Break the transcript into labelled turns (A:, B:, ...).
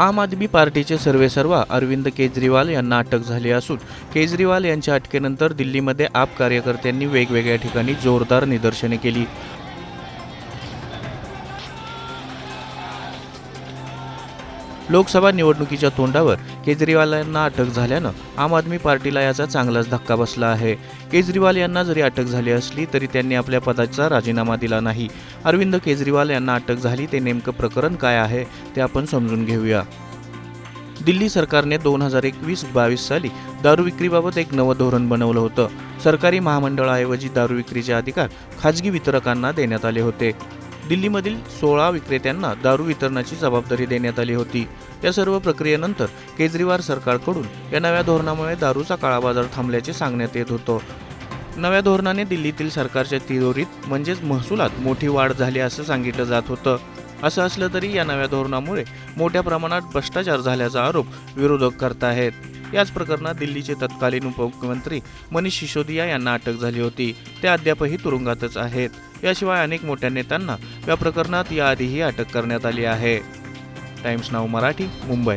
A: आम आदमी पार्टीचे सर्वेसर्वा अरविंद केजरीवाल यांना अटक झाली असून केजरीवाल यांच्या अटकेनंतर दिल्लीमध्ये आप कार्यकर्त्यांनी वेगवेगळ्या ठिकाणी जोरदार निदर्शने केली। लोकसभा निवडणुकीच्या तोंडावर केजरीवाल यांना अटक झाल्यानं आम आदमी पार्टीला याचा चांगलाच धक्का बसला आहे। केजरीवाल यांना जरी अटक झाली असली तरी त्यांनी आपल्या पदाचा राजीनामा दिला नाही। अरविंद केजरीवाल यांना अटक झाली ते नेमकं प्रकरण काय आहे ते आपण समजून घेऊया। दिल्ली सरकारने 2021-22 साली दारू विक्रीबाबत एक नवं धोरण बनवलं होतं। सरकारी महामंडळाऐवजी दारू विक्रीचे अधिकार खाजगी वितरकांना देण्यात आले होते। दिल्लीमधील 16 विक्रेत्यांना दारू वितरणाची जबाबदारी देण्यात आली होती। या सर्व प्रक्रियेनंतर केजरीवाल सरकारकडून या नव्या धोरणामुळे दारूचा काळा बाजार थांबल्याचे सांगण्यात येत होतं। नव्या धोरणाने दिल्लीतील सरकारच्या तिजोरीत म्हणजेच महसुलात मोठी वाढ झाली असं सांगितलं जात होतं। असं असलं तरी या नव्या धोरणामुळे मोठ्या प्रमाणात भ्रष्टाचार झाल्याचा आरोप विरोधक करत आहेत। याच प्रकरणात दिल्लीचे तत्कालीन उपमुख्यमंत्री मनीष सिसोदिया यांना अटक झाली होती। ते अद्यापही तुरुंगातच आहेत। याशिवाय अनेक मोठ्या नेत्यांना या प्रकरणात याआधीही अटक करण्यात आली आहे। Times now Marathi, Mumbai.